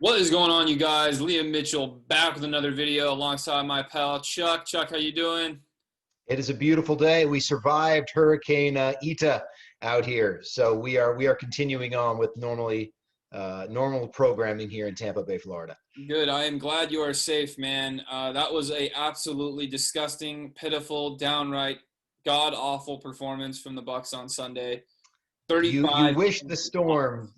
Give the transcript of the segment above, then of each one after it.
What is going on, you guys? Liam Mitchell back with another video alongside my pal Chuck. Chuck, how you doing? It is a beautiful day. We survived Hurricane Eta out here, so we are continuing on with normal programming here in Tampa Bay, Florida. Good. I am glad you are safe, man. That was a absolutely disgusting, pitiful, downright god-awful performance from the Bucs on Sunday. You 35. wish the storm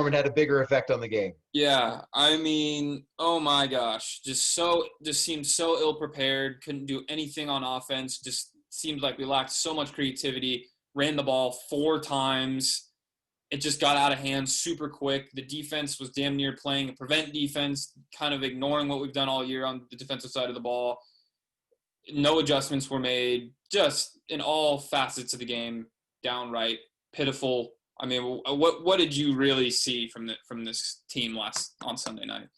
had had a bigger effect on the game. Yeah, I mean, oh my gosh, just seemed so ill prepared. Couldn't do anything on offense. Just seemed like we lacked so much creativity. Ran the ball 4 times. It just got out of hand super quick. The defense was damn near playing a prevent defense, kind of ignoring what we've done all year on the defensive side of the ball. No adjustments were made. Just in all facets of the game, downright pitiful. I mean, what did you really see from this team on Sunday night?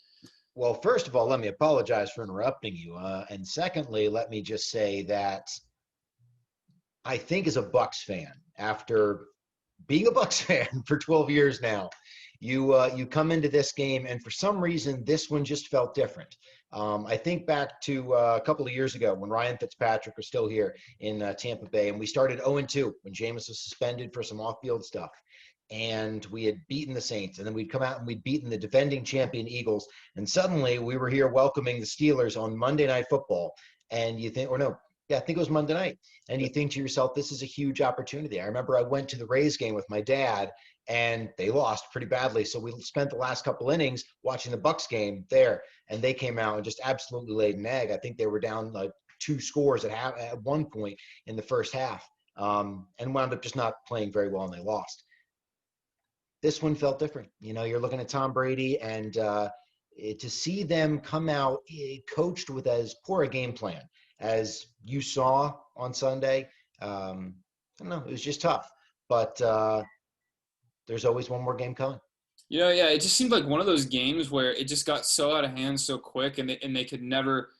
Well, first of all, let me apologize for interrupting you, and secondly, let me just say that I think as a Bucs fan, after being a Bucs fan for 12 years now, you come into this game, and for some reason, this one just felt different. I think back to a couple of years ago when Ryan Fitzpatrick was still here in Tampa Bay, and we started 0-2 when Jameis was suspended for some off-field stuff. And we had beaten the Saints, and then we'd come out and we'd beaten the defending champion Eagles, and suddenly we were here welcoming the Steelers on Monday Night Football, and you think, or no, yeah, I think it was Monday night, and you think to yourself, this is a huge opportunity. I remember I went to the Rays game with my dad, and they lost pretty badly, so we spent the last couple innings watching the Bucs game there, and they came out and just absolutely laid an egg. I think they were down like 2 scores at one point in the first half, and wound up just not playing very well, and they lost. This one felt different. You know, you're looking at Tom Brady, and to see them come out coached with as poor a game plan as you saw on Sunday, I don't know, it was just tough. But there's always one more game coming. Yeah, it just seemed like one of those games where it just got so out of hand so quick, and they could never,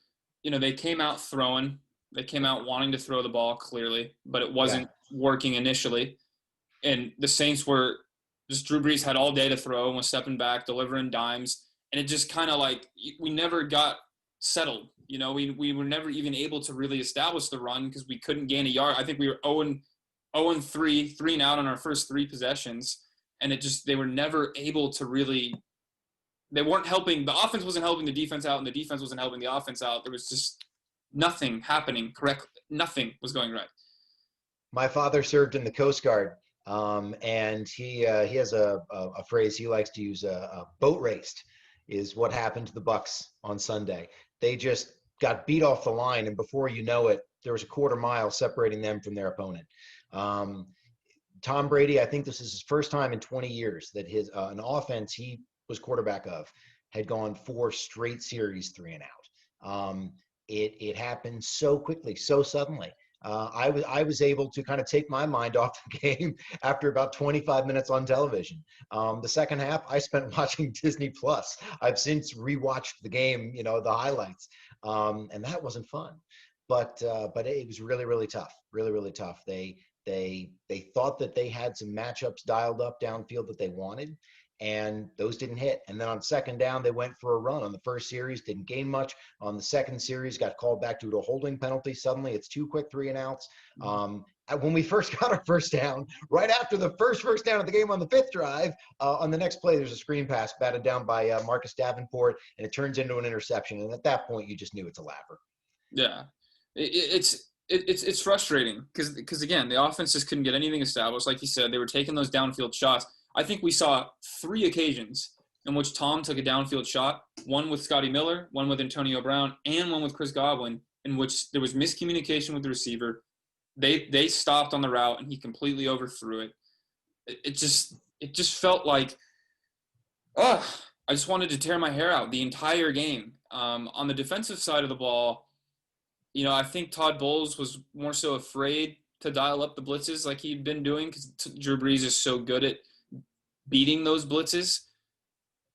they came out throwing. They came out wanting to throw the ball clearly, but it wasn't working initially. And the Saints were just Drew Brees had all day to throw and was stepping back, delivering dimes. And it just kind of like we never got settled. We were never even able to really establish the run because we couldn't gain a yard. I think we were 0-3, 3 and out on our first 3 possessions. And they were never able to really – they weren't helping – the offense wasn't helping the defense out, and the defense wasn't helping the offense out. There was just nothing happening correctly. Nothing was going right. My father served in the Coast Guard. And he has a phrase he likes to use, a boat raced is what happened to the Bucs on Sunday. They just got beat off the line, and before you know it, there was a quarter mile separating them from their opponent. Tom Brady, I think this is his first time in 20 years that an offense he was quarterback of had gone 4 straight series 3 and out. It happened so quickly, so suddenly. I was able to kind of take my mind off the game after about 25 minutes on television. The second half, I spent watching Disney Plus. I've since rewatched the game, the highlights, and that wasn't fun. But it was really, really tough, really, really tough. They thought that they had some matchups dialed up downfield that they wanted, and those didn't hit. And then on second down, they went for a run. On the first series, didn't gain much. On the second series, got called back due to a holding penalty. Suddenly, it's 2 quick 3 and outs. When we first got our first down, right after the first down of the game on the 5th drive, on the next play, there's a screen pass batted down by Marcus Davenport, and it turns into an interception. And at that point, you just knew it's a laugher. Yeah, it's frustrating because again, the offense just couldn't get anything established. Like you said, they were taking those downfield shots. I think we saw 3 occasions in which Tom took a downfield shot, one with Scotty Miller, one with Antonio Brown, and one with Chris Godwin, in which there was miscommunication with the receiver. They stopped on the route, and he completely overthrew it. It just felt like, I just wanted to tear my hair out the entire game. On the defensive side of the ball, I think Todd Bowles was more so afraid to dial up the blitzes like he'd been doing because Drew Brees is so good at beating those blitzes.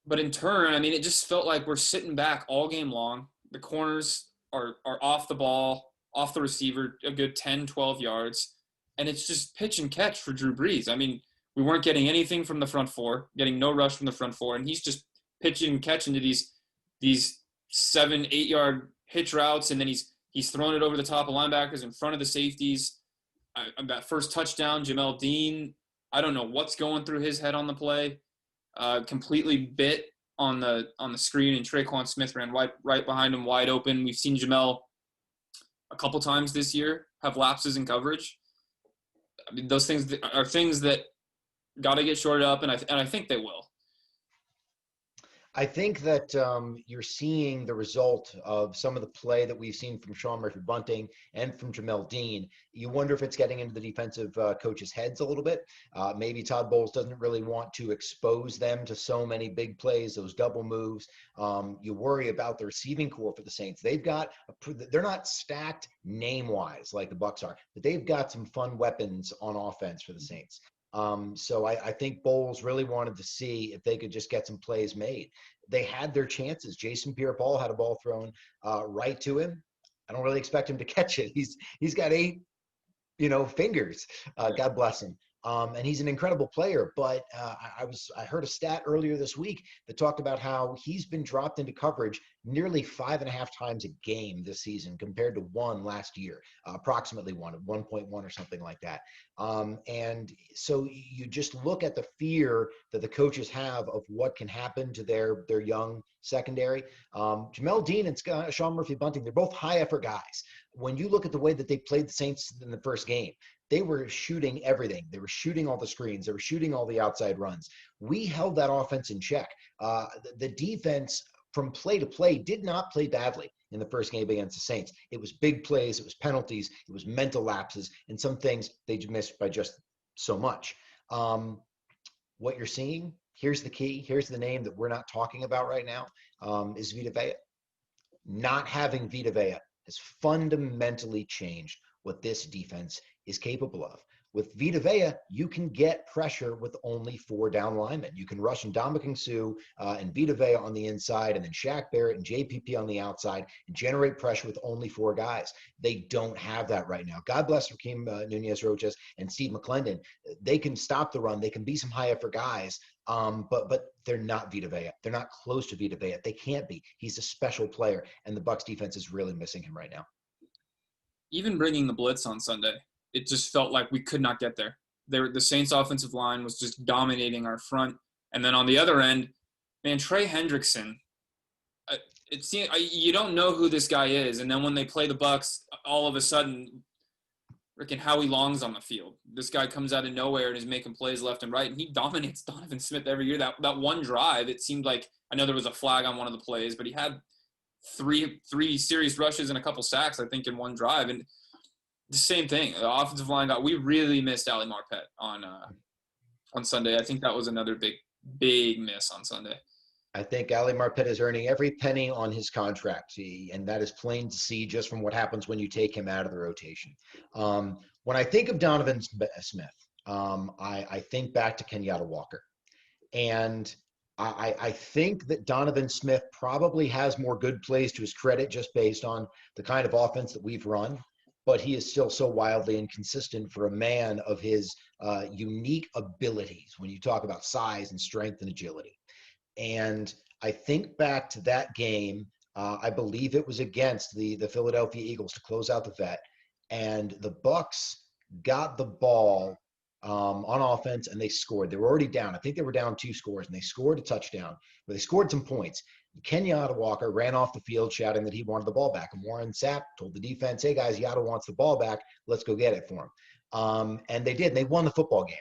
But in turn, I mean, it just felt like we're sitting back all game long. The corners are off the ball, off the receiver, a good 10, 12 yards. And it's just pitch and catch for Drew Brees. I mean, we weren't getting anything from the front 4, getting no rush from the front 4, and he's just pitching and catching to these 7-8 yard hitch routes, and then he's thrown it over the top of linebackers in front of the safeties. That first touchdown, Jamel Dean, I don't know what's going through his head on the play. Completely bit on the screen, and Traquan Smith ran right behind him, wide open. We've seen Jamel a couple times this year have lapses in coverage. I mean, those things are things that got to get shorted up, and I think they will. I think that you're seeing the result of some of the play that we've seen from Sean Murphy-Bunting and from Jamel Dean. You wonder if it's getting into the defensive coaches' heads a little bit. Maybe Todd Bowles doesn't really want to expose them to so many big plays, those double moves. You worry about the receiving core for the Saints. They're not stacked name-wise like the Bucs are, but they've got some fun weapons on offense for the Saints. So I think Bowles really wanted to see if they could just get some plays made. They had their chances. Jason Pierre-Paul had a ball thrown right to him. I don't really expect him to catch it. He's got 8, fingers. God bless him. And he's an incredible player. But I heard a stat earlier this week that talked about how he's been dropped into coverage nearly 5.5 times a game this season compared to 1 last year, approximately 1.1 or something like that. And so you just look at the fear that the coaches have of what can happen to their young secondary. Jamel Dean and Sean Murphy-Bunting, they're both high effort guys. When you look at the way that they played the Saints in the first game, they were shooting everything. They were shooting all the screens. They were shooting all the outside runs. We held that offense in check. The defense from play to play did not play badly in the first game against the Saints. It was big plays. It was penalties. It was mental lapses. And some things they missed by just so much. What you're seeing, here's the key. Here's the name that we're not talking about right now, is Vita Vea. Not having Vita Vea has fundamentally changed what this defense is capable of. With Vita Vea, you can get pressure with only 4 down linemen. You can rush Ndamukong Suh and Vita Vea on the inside, and then Shaq Barrett and JPP on the outside, and generate pressure with only 4 guys. They don't have that right now. God bless Raheem Nunez-Roches and Steve McClendon. They can stop the run. They can be some high-effort guys, but they're not Vita Vea. They're not close to Vita Vea. They can't be. He's a special player, and the Bucs defense is really missing him right now. Even bringing the blitz on Sunday, it just felt like we could not get there. The Saints' offensive line was just dominating our front. And then on the other end, man, Trey Hendrickson, you don't know who this guy is. And then when they play the Bucs, all of a sudden, freaking Howie Long's on the field. This guy comes out of nowhere and is making plays left and right, and he dominates Donovan Smith every year. That one drive, it seemed like, I know there was a flag on one of the plays, but he had three serious rushes and a couple sacks, I think, in one drive. And the same thing, the offensive line we really missed Ali Marpet on Sunday. I think that was another big miss on Sunday. I think Ali Marpet is earning every penny on his contract, and that is plain to see just from what happens when you take him out of the rotation. When I think of Donovan Smith, I think back to Kenyatta Walker. And I think that Donovan Smith probably has more good plays to his credit just based on the kind of offense that we've run, but he is still so wildly inconsistent for a man of his unique abilities when you talk about size and strength and agility. And I think back to that game, I believe it was against the Philadelphia Eagles to close out the vet, and the Bucs got the ball on offense, and they scored. They were already down. I think they were down 2 scores, and they scored a touchdown. But they scored some points. Kenyatta Walker ran off the field shouting that he wanted the ball back. And Warren Sapp told the defense, hey, guys, Yatta wants the ball back. Let's go get it for him. And they did. They won the football game.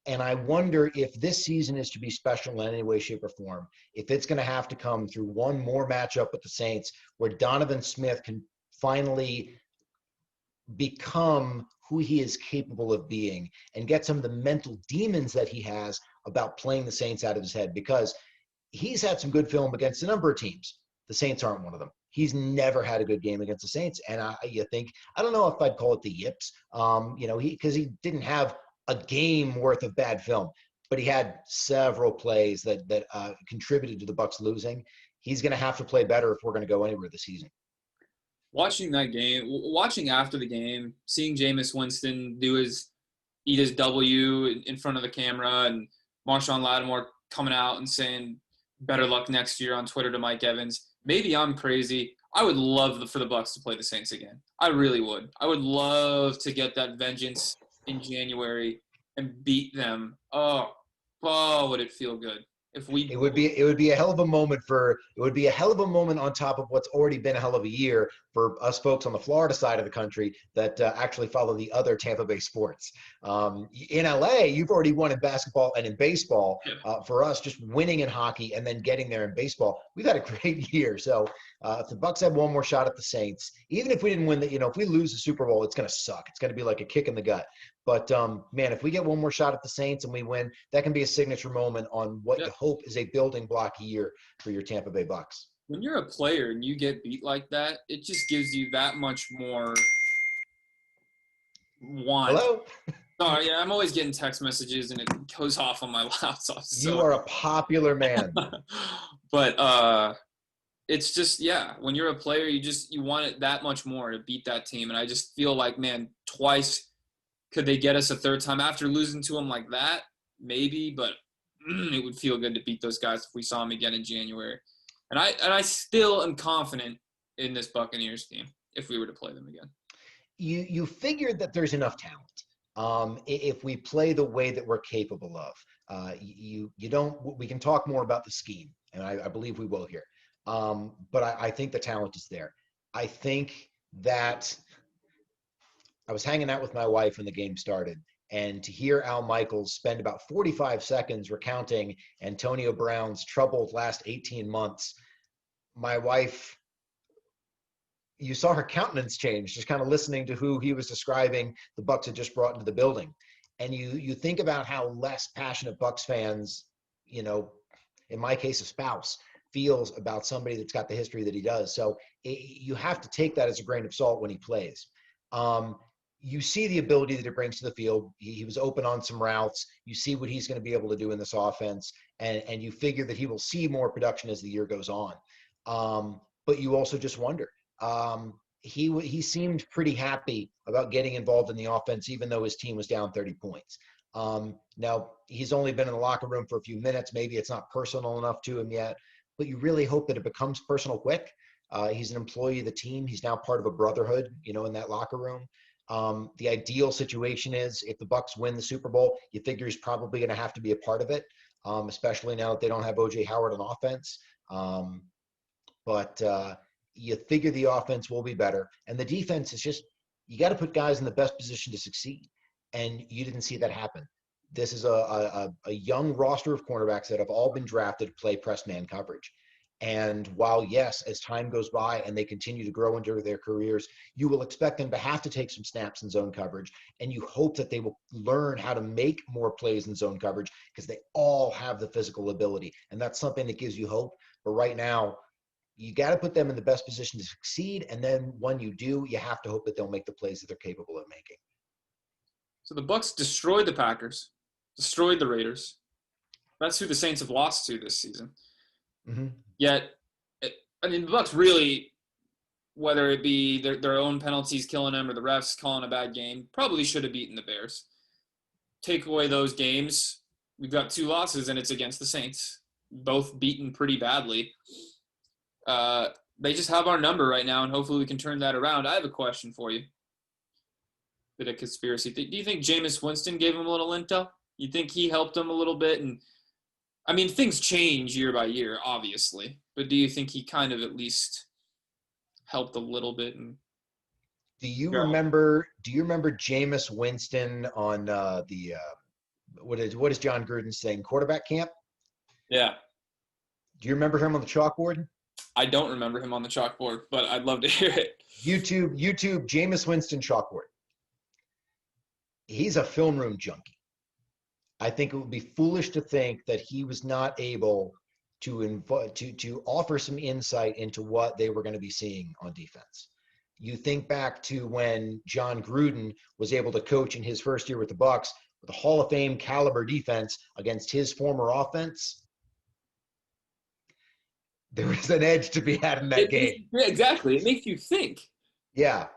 And I wonder if this season is to be special in any way, shape, or form, if it's going to have to come through one more matchup with the Saints where Donovan Smith can finally become who he is capable of being and get some of the mental demons that he has about playing the Saints out of his head, because he's had some good film against a number of teams. The Saints aren't one of them. He's never had a good game against the Saints. And I don't know if I'd call it the yips, because he didn't have a game worth of bad film, but he had several plays that contributed to the Bucs losing. He's going to have to play better if we're going to go anywhere this season. Watching that game, watching after the game, seeing Jameis Winston eat his W in front of the camera, and Marshawn Lattimore coming out and saying, better luck next year on Twitter to Mike Evans. Maybe I'm crazy. I would love for the Bucs to play the Saints again. I really would. I would love to get that vengeance in January and beat them. Oh, would it feel good if we? It would be a hell of a moment on top of what's already been a hell of a year for us folks on the Florida side of the country that actually follow the other Tampa Bay sports. In LA, you've already won in basketball and in baseball. For us, just winning in hockey and then getting there in baseball, we've had a great year. So if the Bucs have one more shot at the Saints, even if we didn't win, if we lose the Super Bowl, it's going to suck. It's going to be like a kick in the gut. But man, if we get one more shot at the Saints and we win, that can be a signature moment on what you hope is a building block year for your Tampa Bay Bucs. When you're a player and you get beat like that, it just gives you that much more want. Hello? Sorry, yeah, I'm always getting text messages and it goes off on my laptop. So. You are a popular man. But it's just, when you're a player, you want it that much more to beat that team. And I just feel like, man, twice could they get us a third time after losing to them like that? Maybe, but it would feel good to beat those guys if we saw them again in January. And I still am confident in this Buccaneers team if we were to play them again. You figured that there's enough talent if we play the way that we're capable of. You don't. We can talk more about the scheme, and I believe we will here. But I think the talent is there. I think that I was hanging out with my wife when the game started, and to hear Al Michaels spend about 45 seconds recounting Antonio Brown's troubled last 18 months, my wife, you saw her countenance change, just kind of listening to who he was describing the Bucs had just brought into the building. And you think about how less passionate Bucs fans, in my case, a spouse, feels about somebody that's got the history that he does. So you have to take that as a grain of salt when he plays. You see the ability that it brings to the field. He was open on some routes. You see what he's going to be able to do in this offense, and you figure that he will see more production as the year goes on. But you also just wonder. He seemed pretty happy about getting involved in the offense, even though his team was down 30 points. Now, he's only been in the locker room for a few minutes. Maybe it's not personal enough to him yet, but you really hope that it becomes personal quick. He's an employee of the team. He's now part of a brotherhood, in that locker room. The ideal situation is if the Bucs win the Super Bowl, you figure he's probably going to have to be a part of it, especially now that they don't have O.J. Howard on offense. But you figure the offense will be better. And the defense is just, you got to put guys in the best position to succeed. And you didn't see that happen. This is a young roster of cornerbacks that have all been drafted to play press man coverage. And while, yes, as time goes by and they continue to grow into their careers, you will expect them to have to take some snaps in zone coverage. And you hope that they will learn how to make more plays in zone coverage because they all have the physical ability. And that's something that gives you hope. But right now, you got to put them in the best position to succeed. And then when you do, you have to hope that they'll make the plays that they're capable of making. So the Bucs destroyed the Packers, destroyed the Raiders. That's who the Saints have lost to this season. Mm-hmm. Yet, the Bucs really, whether it be their own penalties killing them or the refs calling a bad game, probably should have beaten the Bears. Take away those games, we've got 2 losses, and it's against the Saints, both beaten pretty badly. They just have our number right now, and hopefully we can turn that around. I have a question for you. Bit of conspiracy. Do you think Jameis Winston gave him a little intel? You think he helped him a little bit? And things change year by year, obviously, but do you think he kind of at least helped a little bit? And do you remember Jameis Winston on what is John Gruden saying, quarterback camp? Yeah. Do you remember him on the chalkboard? I don't remember him on the chalkboard, but I'd love to hear it. YouTube Jameis Winston chalkboard. He's a film room junkie. I think it would be foolish to think that he was not able to offer some insight into what they were going to be seeing on defense. You think back to when John Gruden was able to coach in his first year with the Bucs with a Hall of Fame caliber defense against his former offense. There was an edge to be had in that game. Yeah, exactly. It makes you think. Yeah.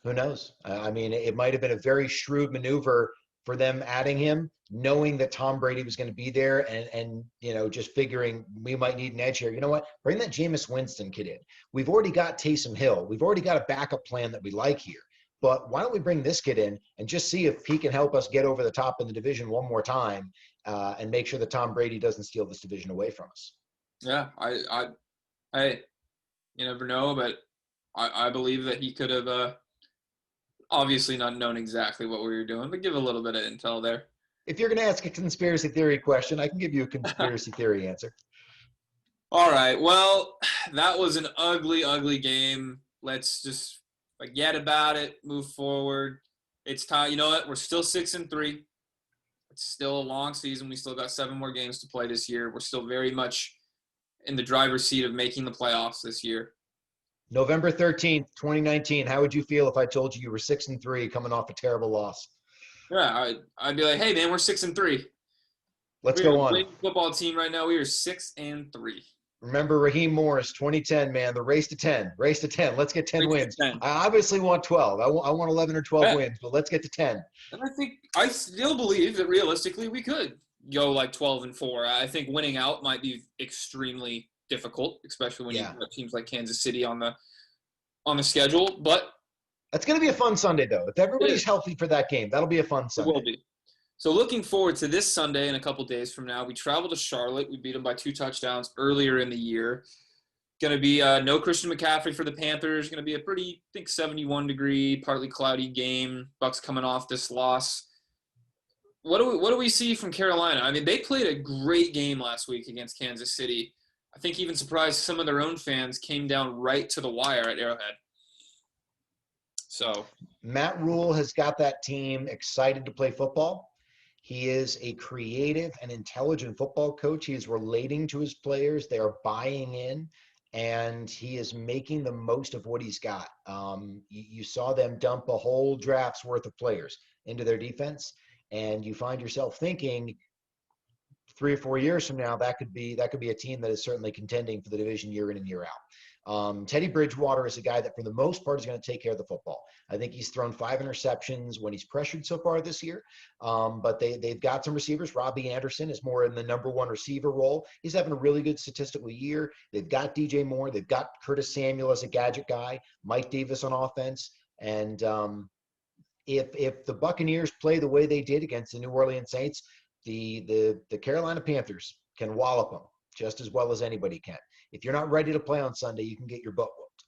Who knows? It might have been a very shrewd maneuver for them adding him, knowing that Tom Brady was going to be there and just figuring we might need an edge here. You know what? Bring that Jameis Winston kid in. We've already got Taysom Hill. We've already got a backup plan that we like here. But why don't we bring this kid in and just see if he can help us get over the top in the division one more time and make sure that Tom Brady doesn't steal this division away from us. Yeah, I you never know, but I believe that he could have obviously not known exactly what we were doing, but give a little bit of intel there. If you're going to ask a conspiracy theory question, I can give you a conspiracy theory answer. All right. Well, that was an ugly, ugly game. Let's just forget about it, move forward. It's time. You know what? We're still 6-3. It's still a long season. We still got 7 more games to play this year. We're still very much in the driver's seat of making the playoffs this year. November 13th, 2019. How would you feel if I told you were 6-3 coming off a terrible loss? Yeah, I'd be like, hey man, we're 6-3. Let's We're go a on. winning football team right now. We are 6-3. Remember Raheem Morris, 2010, man, the race to 10. Race to 10. Let's get 10 Race to wins. 10. I obviously want 12. I want 11 or 12 wins, but let's get to 10. And I still believe that realistically we could go like 12-4. I think winning out might be extremely difficult, especially when you have teams like Kansas City on the schedule. But that's going to be a fun Sunday, though. If everybody's healthy for that game, that'll be a fun Sunday. It will be. So looking forward to this Sunday in a couple days from now. We travel to Charlotte. We beat them by 2 touchdowns earlier in the year. Going to be no Christian McCaffrey for the Panthers. Going to be a pretty, I think, 71-degree, partly cloudy game. Bucs coming off this loss. What do we see from Carolina? I mean, they played a great game last week against Kansas City. I think even surprised some of their own fans came down right to the wire at Arrowhead. So Matt Rule has got that team excited to play football. He is a creative and intelligent football coach. He is relating to his players. They are buying in, and he is making the most of what he's got. You saw them dump a whole draft's worth of players into their defense, and you find yourself thinking 3 or 4 years from now, that could be a team that is certainly contending for the division year in and year out. Teddy Bridgewater is a guy that for the most part is going to take care of the football. I think he's thrown 5 interceptions when he's pressured so far this year. But they've got some receivers. Robbie Anderson is more in the number 1 receiver role. He's having a really good statistical year. They've got DJ Moore. They've got Curtis Samuel as a gadget guy, Mike Davis on offense. And if the Buccaneers play the way they did against the New Orleans Saints, the Carolina Panthers can wallop them just as well as anybody can. If you're not ready to play on Sunday, you can get your butt whooped.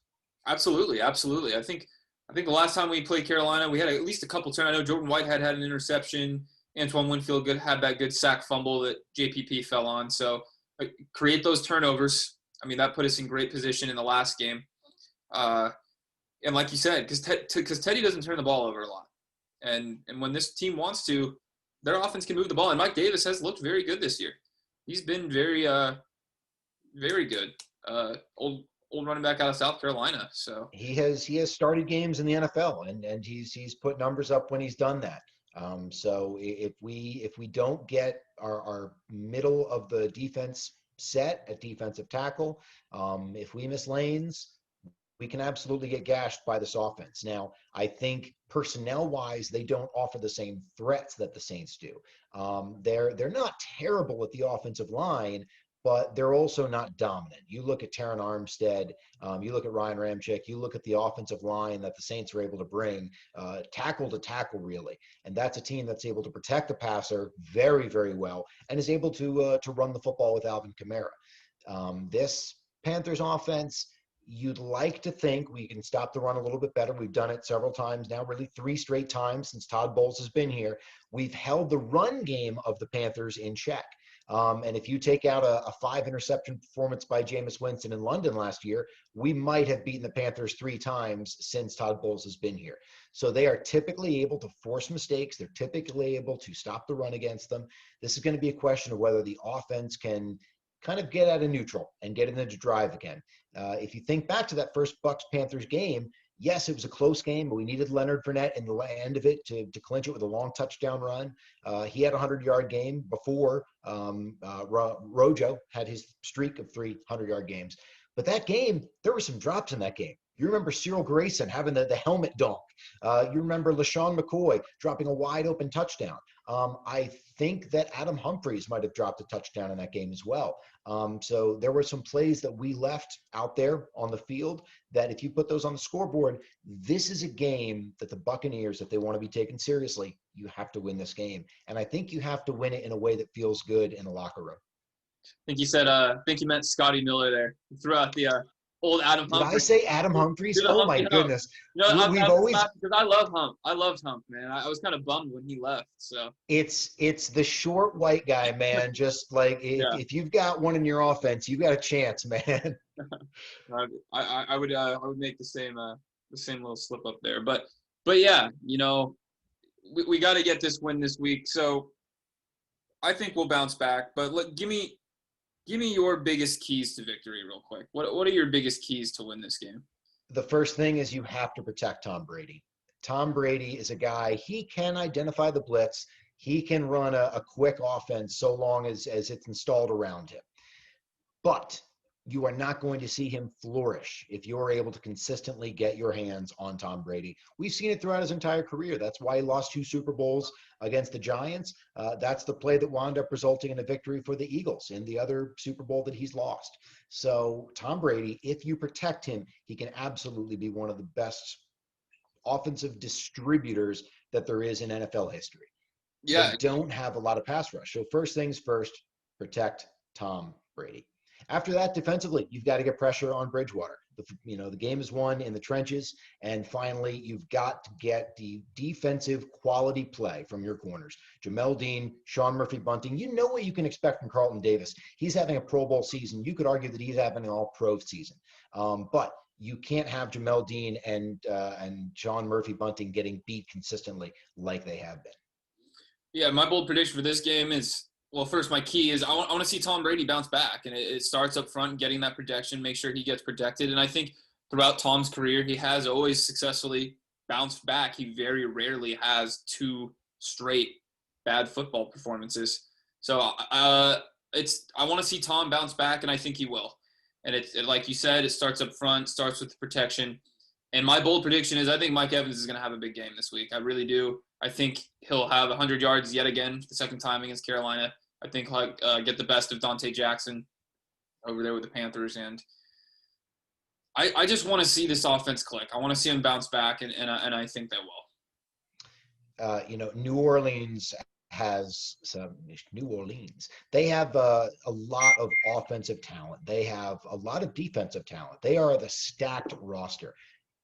Absolutely. I think the last time we played Carolina, we had at least a couple turns. I know Jordan Whitehead had an interception. Antoine Winfield had that good sack fumble that JPP fell on. So create those turnovers. I mean, that put us in great position in the last game. And like you said, because Teddy doesn't turn the ball over a lot. And when this team wants to, their offense can move the ball. And Mike Davis has looked very good this year. He's been very, very good. Old running back out of South Carolina. So he has started games in the NFL, and he's put numbers up when he's done that. So if we don't get our middle of the defense set at defensive tackle, if we miss lanes, we can absolutely get gashed by this offense. Now, I think personnel-wise, they don't offer the same threats that the Saints do. They're not terrible at the offensive line, but they're also not dominant. You look at Taron Armstead, you look at Ryan Ramczyk, you look at the offensive line that the Saints are able to bring tackle to tackle, really. And that's a team that's able to protect the passer very, very well and is able to run the football with Alvin Kamara. This Panthers offense, you'd like to think we can stop the run a little bit better. We've done it several times now, really 3 straight times since Todd Bowles has been here. We've held the run game of the Panthers in check. And if you take out a 5-interception performance by Jameis Winston in London last year, we might have beaten the Panthers 3 times since Todd Bowles has been here. So they are typically able to force mistakes. They're typically able to stop the run against them. This is going to be a question of whether the offense can kind of get out of neutral and get into drive again. If you think back to that first Bucs-Panthers game, yes, it was a close game, but we needed Leonard Fournette in the end of it to clinch it with a long touchdown run. He had a 100-yard game before Rojo had his streak of 300-yard games. But that game, there were some drops in that game. You remember Cyril Grayson having the helmet dunk. You remember LaShawn McCoy dropping a wide open touchdown. I think that Adam Humphries might have dropped a touchdown in that game as well. So there were some plays that we left out there on the field that if you put those on the scoreboard, this is a game that the Buccaneers, if they want to be taken seriously, you have to win this game. And I think you have to win it in a way that feels good in the locker room. I think you meant Scotty Miller there. You threw out the old Adam Did I Humphries. say Adam Humphries? Do the Oh my Humpty Hump. goodness. You know, We've I'm always laughing because I love Hump. I loved Hump, man. I was kind of bummed when he left. So it's the short white guy, man. Just like yeah, if you've got one in your offense, you've got a chance, man. I would make the same little slip up there. But yeah, you know, we got to get this win this week. So I think we'll bounce back. But look, give me your biggest keys to victory real quick. What are your biggest keys to win this game? The first thing is you have to protect Tom Brady. Tom Brady is a guy, he can identify the blitz. He can run a quick offense so long as it's installed around him. But you are not going to see him flourish if you're able to consistently get your hands on Tom Brady. We've seen it throughout his entire career. That's why he lost 2 Super Bowls against the Giants. That's the play that wound up resulting in a victory for the Eagles in the other Super Bowl that he's lost. So Tom Brady, if you protect him, he can absolutely be one of the best offensive distributors that there is in NFL history. Yeah, They don't have a lot of pass rush. So first things first, protect Tom Brady. After that, defensively, you've got to get pressure on Bridgewater. The game is won in the trenches. And finally, you've got to get the defensive quality play from your corners. Jamel Dean, Sean Murphy-Bunting, you know what you can expect from Carlton Davis. He's having a Pro Bowl season. You could argue that he's having an all-pro season. But you can't have Jamel Dean and Sean Murphy-Bunting getting beat consistently like they have been. Yeah, my bold prediction for this game is, well, first, my key is I want to see Tom Brady bounce back. And it starts up front, getting that protection, make sure he gets protected. And I think throughout Tom's career, he has always successfully bounced back. He very rarely has 2 straight bad football performances. So I want to see Tom bounce back, and I think he will. And like you said, it starts up front, starts with protection. And my bold prediction is I think Mike Evans is going to have a big game this week. I really do. I think he'll have 100 yards yet again, the second time against Carolina. I think he'll get the best of Dante Jackson over there with the Panthers. And I just want to see this offense click. I want to see him bounce back, and I think they will. New Orleans has they have a lot of offensive talent. They have a lot of defensive talent. They are the stacked roster.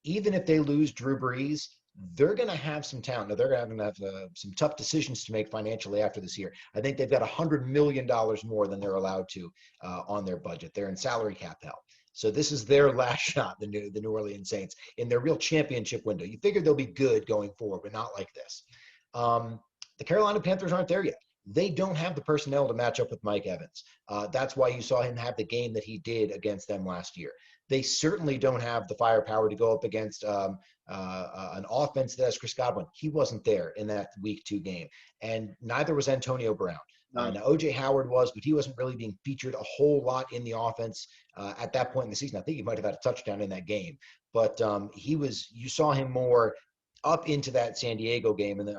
Even if they lose Drew Brees, they're going to have some talent. Now, they're going to have some tough decisions to make financially after this year. I think they've got $100 million more than they're allowed to on their budget. They're in salary cap hell. So this is their last shot, the New Orleans Saints, in their real championship window. You figure they'll be good going forward, but not like this. The Carolina Panthers aren't there yet. They don't have the personnel to match up with Mike Evans. That's why you saw him have the game that he did against them last year. They certainly don't have the firepower to go up against an offense that has Chris Godwin. He wasn't there in that Week 2 game, and neither was Antonio Brown. Now, O.J. Howard was, but he wasn't really being featured a whole lot in the offense at that point in the season. I think he might have had a touchdown in that game, but you saw him more up into that San Diego game and then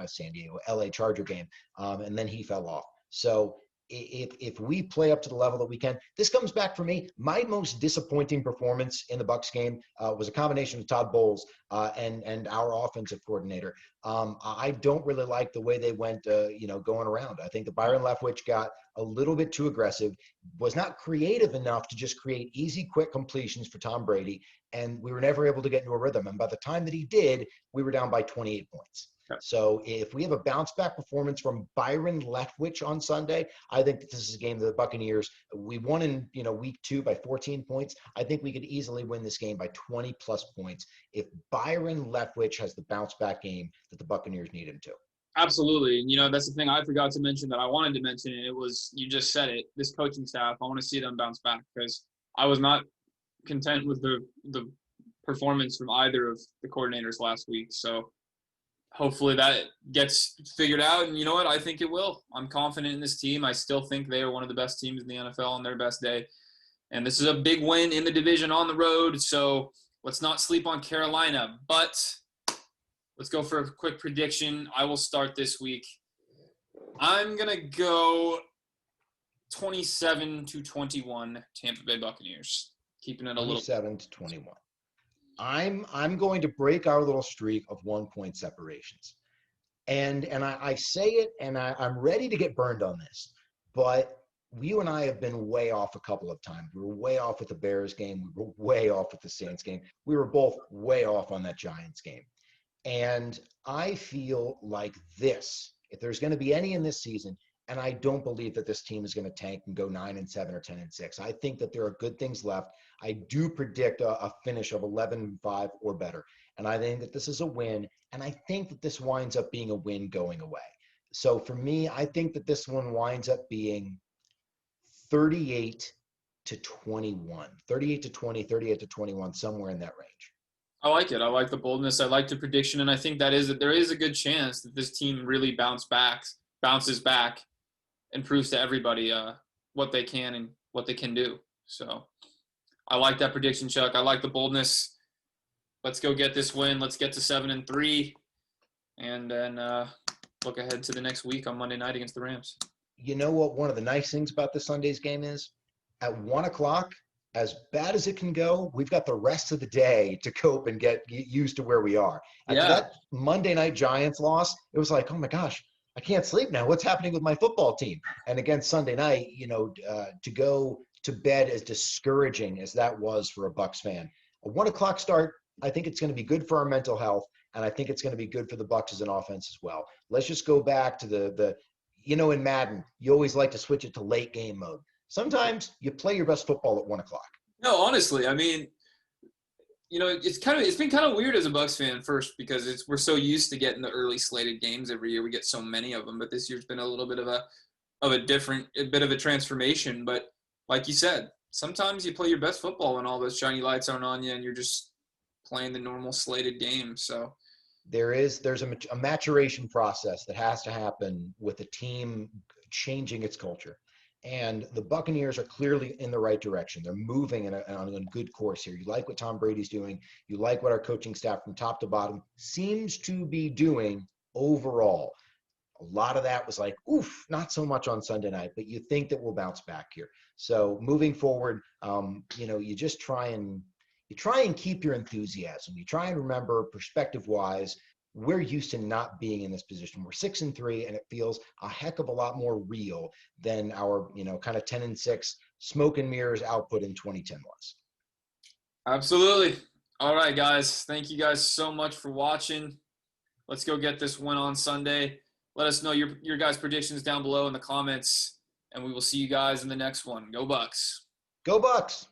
LA Charger game, and then he fell off. So if we play up to the level that we can, this comes back for me. My most disappointing performance in the Bucs game was a combination of Todd Bowles and our offensive coordinator. I don't really like the way they went, going around. I think that Byron Leftwich got a little bit too aggressive, was not creative enough to just create easy, quick completions for Tom Brady, and we were never able to get into a rhythm. And by the time that he did, we were down by 28 points. Okay. So if we have a bounce back performance from Byron Leftwich on Sunday, I think that this is a game that the Buccaneers, we won in Week 2 by 14 points. I think we could easily win this game by 20 plus points if Byron Leftwich has the bounce back game that the Buccaneers need him to. Absolutely. And, that's the thing I forgot to mention that I wanted to mention, and it was, you just said it, this coaching staff, I want to see them bounce back because I was not content with the performance from either of the coordinators last week. So hopefully that gets figured out. And you know what? I think it will. I'm confident in this team. I still think they are one of the best teams in the NFL on their best day. And this is a big win in the division on the road, so let's not sleep on Carolina. But let's go for a quick prediction. I will start this week. I'm going to go 27-21 Tampa Bay Buccaneers, keeping it a little 27-21. I'm going to break our little streak of 1-point separations. And I say it, and I'm ready to get burned on this, but you and I have been way off a couple of times. We were way off with the Bears game. We were way off with the Saints game. We were both way off on that Giants game. And I feel like this, if there's going to be any in this season, and I don't believe that this team is going to tank and go 9-7 or 10-6. I think that there are good things left. I do predict a finish of 11-5 or better. And I think that this is a win. And I think that this winds up being a win going away. So for me, I think that this one winds up being 38-21, 38-20, 38-21, somewhere in that range. I like it. I like the boldness. I like the prediction. And I think there is a good chance that this team really bounces back and proves to everybody what they can and what they can do. So I like that prediction, Chuck. I like the boldness. Let's go get this win. Let's get to 7-3, and then look ahead to the next week on Monday night against the Rams. You know what one of the nice things about this Sunday's game is? At 1 o'clock, as bad as it can go, we've got the rest of the day to cope and get used to where we are. After that Monday night Giants loss, it was like, oh my gosh, I can't sleep now. What's happening with my football team? And again, Sunday night, to go to bed as discouraging as that was for a Bucs fan. A 1 o'clock start, I think it's going to be good for our mental health, and I think it's going to be good for the Bucs as an offense as well. Let's just go back to the in Madden, you always like to switch it to late game mode. Sometimes you play your best football at 1 o'clock. No, honestly, I mean, it's been kind of weird as a Bucs fan first because we're so used to getting the early slated games every year. We get so many of them, but this year's been a little bit of a transformation. But like you said, sometimes you play your best football when all those shiny lights aren't on you and you're just playing the normal slated game. So there's a maturation process that has to happen with the team changing its culture. And the Buccaneers are clearly in the right direction. They're moving on a good course here. You like what Tom Brady's doing. You like what our coaching staff from top to bottom seems to be doing overall. A lot of that was like, oof, not so much on Sunday night, but you think that we'll bounce back here. So moving forward, you just try and keep your enthusiasm. You try and remember perspective-wise, we're used to not being in this position. We're 6-3, and it feels a heck of a lot more real than our, kind of 10-6 smoke and mirrors output in 2010 was. Absolutely. All right, guys. Thank you guys so much for watching. Let's go get this win on Sunday. Let us know your guys' predictions down below in the comments, and we will see you guys in the next one. Go Bucs. Go Bucs.